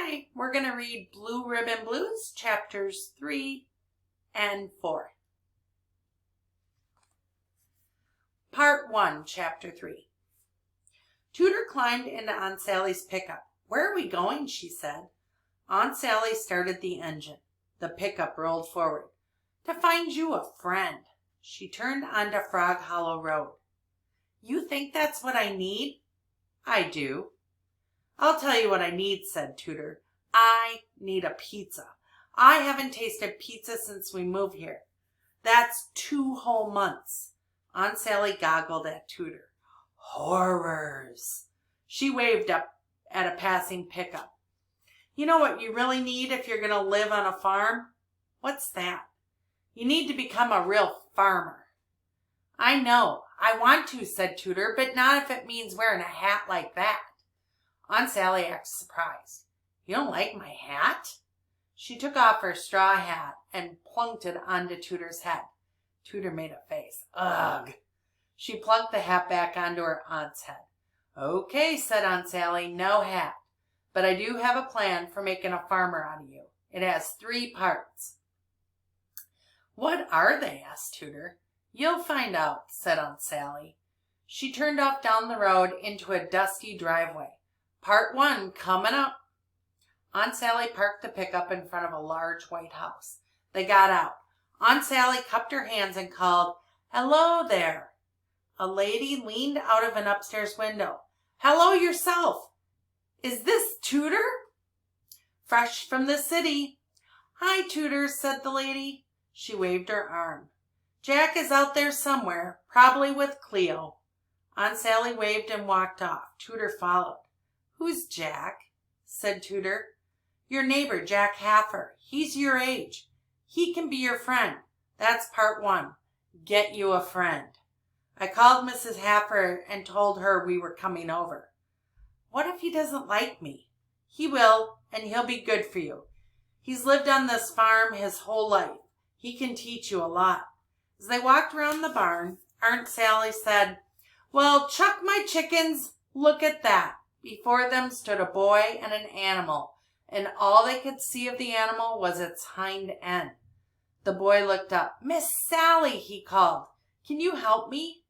Hi, we're going to read Blue Ribbon Blues, chapters 3 and 4. Part 1, chapter 3. Tudor climbed into Aunt Sally's pickup. "Where are we going?" she said. Aunt Sally started the engine. The pickup rolled forward. "To find you a friend." She turned onto Frog Hollow Road. "You think that's what I need?" "I do." "I'll tell you what I need," said Tudor. "I need a pizza. I haven't tasted pizza since we moved here. That's 2 whole months. Aunt Sally goggled at Tudor. "Horrors!" She waved up at a passing pickup. "You know what you really need if you're going to live on a farm?" "What's that?" "You need to become a real farmer." "I know. I want to," said Tudor, "but not if it means wearing a hat like that." Aunt Sally acted surprised. "You don't like my hat?" She took off her straw hat and plunked it onto Tudor's head. Tudor made a face. "Ugh!" She plunked the hat back onto her aunt's head. "Okay," said Aunt Sally, "no hat. But I do have a plan for making a farmer out of you. It has 3 parts." "What are they?" asked Tudor. "You'll find out," said Aunt Sally. She turned off down the road into a dusty driveway. Part 1 coming up. Aunt Sally parked the pickup in front of a large white house. They got out. Aunt Sally cupped her hands and called, "Hello there." A lady leaned out of an upstairs window. "Hello yourself. Is this Tudor?" "Fresh from the city." "Hi, Tudor," said the lady. She waved her arm. "Jack is out there somewhere, probably with Cleo." Aunt Sally waved and walked off. Tudor followed. "Who's Jack?" said Tudor. "Your neighbor, Jack Haffer. He's your age. He can be your friend. That's part 1. Get you a friend. I called Mrs. Haffer and told her we were coming over." "What if he doesn't like me?" "He will, and he'll be good for you. He's lived on this farm his whole life. He can teach you a lot." As they walked around the barn, Aunt Sally said, "Well, chuck my chickens. Look at that." Before them stood a boy and an animal, and all they could see of the animal was its hind end. The boy looked up. "Miss Sally," he called, "can you help me?"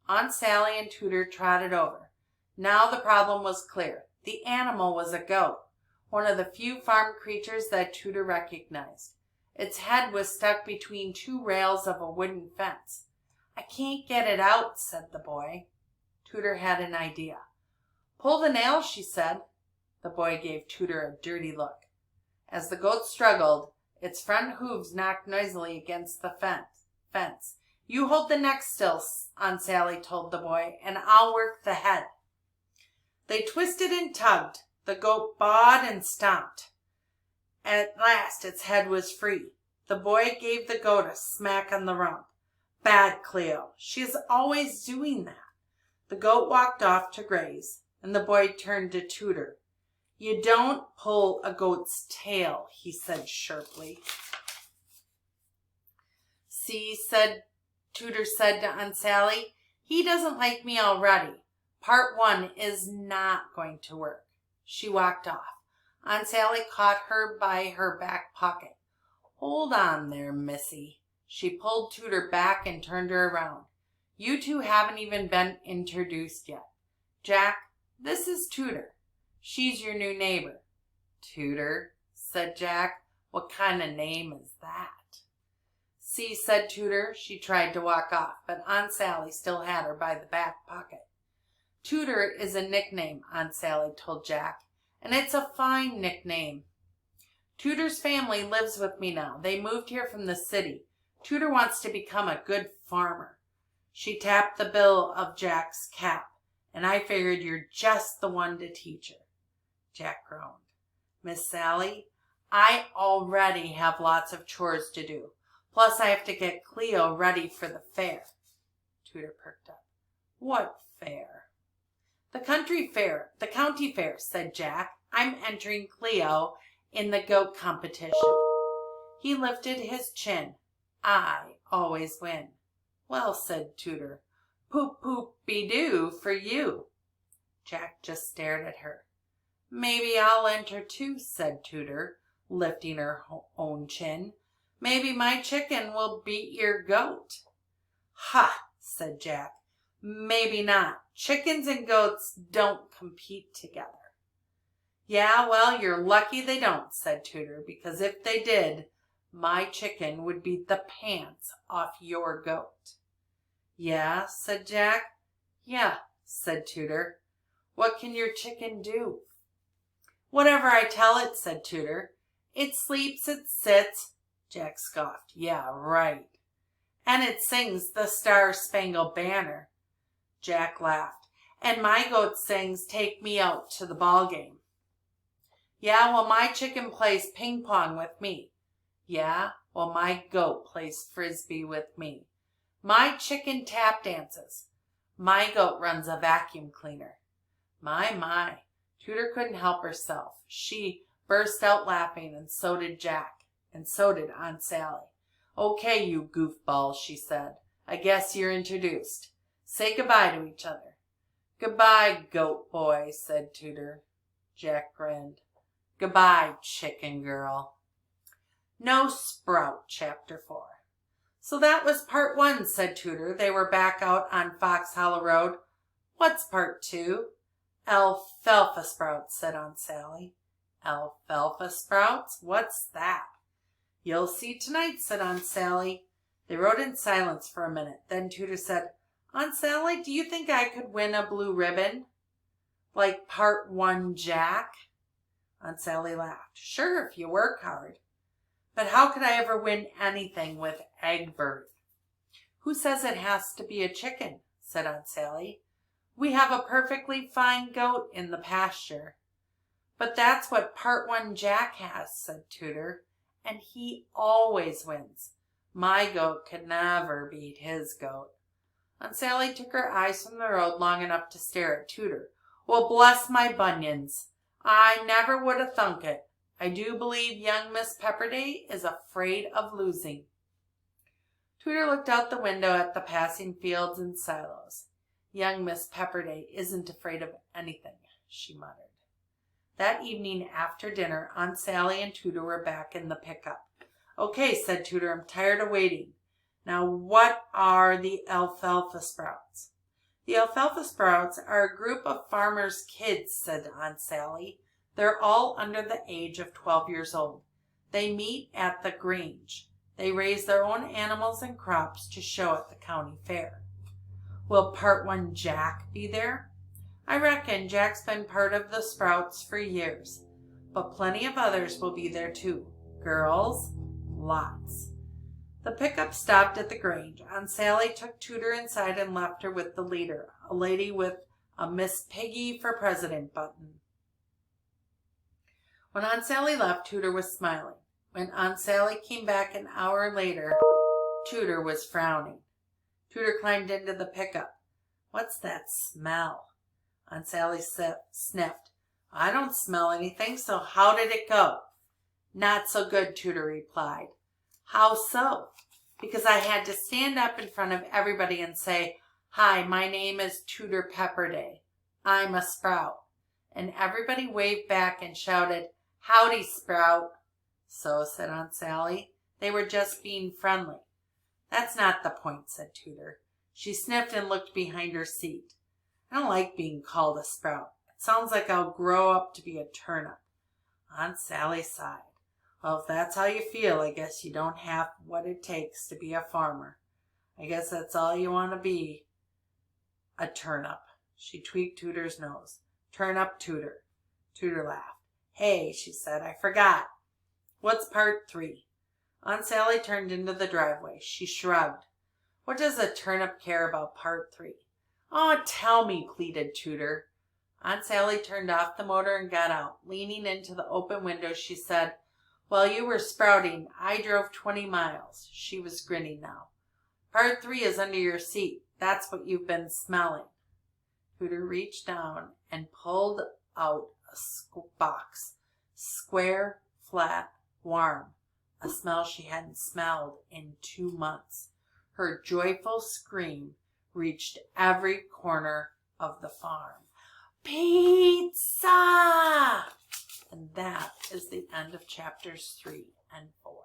Aunt Sally and Tudor trotted over. Now the problem was clear. The animal was a goat, one of the few farm creatures that Tudor recognized. Its head was stuck between 2 rails of a wooden fence. "I can't get it out," said the boy. Tudor had an idea. "Pull the nail," she said. The boy gave Tudor a dirty look. As the goat struggled, its front hooves knocked noisily against the fence. "You hold the neck still," Aunt Sally told the boy, "and I'll work the head." They twisted and tugged. The goat bawed and stomped. At last its head was free. The boy gave the goat a smack on the rump. "Bad Cleo. She is always doing that." The goat walked off to graze, and the boy turned to Tudor. "You don't pull a goat's tail," he said sharply. "See," Tudor said to Aunt Sally, "he doesn't like me already. Part 1 is not going to work." She walked off. Aunt Sally caught her by her back pocket. "Hold on there, missy." She pulled Tudor back and turned her around. "You 2 haven't even been introduced yet. Jack, this is Tudor. She's your new neighbor." "Tudor," said Jack. "What kind of name is that?" "See," said Tudor. She tried to walk off, but Aunt Sally still had her by the back pocket. "Tudor is a nickname," Aunt Sally told Jack, "and it's a fine nickname. Tudor's family lives with me now. They moved here from the city. Tudor wants to become a good farmer." She tapped the bill of Jack's cap. "And I figured you're just the one to teach her." Jack groaned. "Miss Sally, I already have lots of chores to do. Plus I have to get Cleo ready for the fair." Tudor perked up. "What fair?" "The county fair," said Jack. "I'm entering Cleo in the goat competition." He lifted his chin. "I always win." "Well," said Tudor, "poop-poop-be-doo for you." Jack just stared at her. Maybe I'll enter too, said Tooter, lifting her own chin. Maybe my chicken will beat your goat. Ha, said Jack. Maybe not. Chickens and goats don't compete together. Yeah, well, you're lucky they don't, said Tooter, because if they did, my chicken would beat the pants off your goat. Yeah, said Jack. Yeah, said Tooter. What can your chicken do? Whatever I tell it, said Tooter. It sleeps, it sits. Jack scoffed. Yeah, right. And it sings the Star-Spangled Banner. Jack laughed. And my goat sings Take Me Out to the Ball Game. Yeah, well, my chicken plays ping pong with me. Yeah, well, my goat plays frisbee with me. My chicken tap dances. My goat runs a vacuum cleaner. My. Tooter couldn't help herself. She burst out laughing, and so did Jack, and so did Aunt Sally. Okay, you goofballs, she said. I guess you're introduced. Say goodbye to each other. Goodbye, goat boy, said Tooter. Jack grinned. Goodbye, chicken girl. No Sprout, Chapter 4. So that was part 1, said Tooter. They were back out on Fox Hollow Road. What's part 2? Alfalfa sprouts, said Aunt Sally. Alfalfa sprouts? What's that? You'll see tonight, said Aunt Sally. They rode in silence for a minute. Then Tooter said, Aunt Sally, do you think I could win a blue ribbon? Like part 1 Jack? Aunt Sally laughed. Sure, if you work hard. But how could I ever win anything with Egbert? Who says it has to be a chicken? Said Aunt Sally. We have a perfectly fine goat in the pasture. But that's what part 1 Jack has, said Tooter, and he always wins. My goat could never beat his goat. Aunt Sally took her eyes from the road long enough to stare at Tooter. Well, bless my bunions. I never would have thunk it. I do believe young Miss Pepperday is afraid of losing. Tooter looked out the window at the passing fields and silos. Young Miss Pepperday isn't afraid of anything, she muttered. That evening after dinner, Aunt Sally and Tooter were back in the pickup. Okay, said Tooter, I'm tired of waiting. Now, what are the alfalfa sprouts? The alfalfa sprouts are a group of farmers' kids, said Aunt Sally. They're all under the age of 12 years old. They meet at the Grange. They raise their own animals and crops to show at the county fair. Will part 1 Jack be there? I reckon Jack's been part of the sprouts for years, but plenty of others will be there too. Girls, lots. The pickup stopped at the Grange. Aunt Sally took Tooter inside and left her with the leader, a lady with a Miss Piggy for President button. When Aunt Sally left, Tooter was smiling. When Aunt Sally came back an hour later, Tooter was frowning. Tooter climbed into the pickup. What's that smell? Aunt Sally sniffed. I don't smell anything, so how did it go? Not so good, Tooter replied. How so? Because I had to stand up in front of everybody and say, Hi, my name is Tooter Pepperday. I'm a sprout. And everybody waved back and shouted, Howdy, Sprout. So, said Aunt Sally, they were just being friendly. That's not the point, said Tooter. She sniffed and looked behind her seat. I don't like being called a sprout. It sounds like I'll grow up to be a turnip. Aunt Sally sighed. Well, if that's how you feel, I guess you don't have what it takes to be a farmer. I guess that's all you want to be, a turnip. She tweaked Tooter's nose. Turn up, Tooter. Tooter laughed. Hey, she said, I forgot. What's part 3? Aunt Sally turned into the driveway. She shrugged. What does a turnip care about part 3? Oh, tell me, pleaded Tooter. Aunt Sally turned off the motor and got out. Leaning into the open window, she said, While you were sprouting, I drove 20 miles. She was grinning now. Part 3 is under your seat. That's what you've been smelling. Tooter reached down and pulled out a box. Square, flat, warm. A smell she hadn't smelled in 2 months. Her joyful scream reached every corner of the farm. Pizza! is the end of chapters 3 and 4.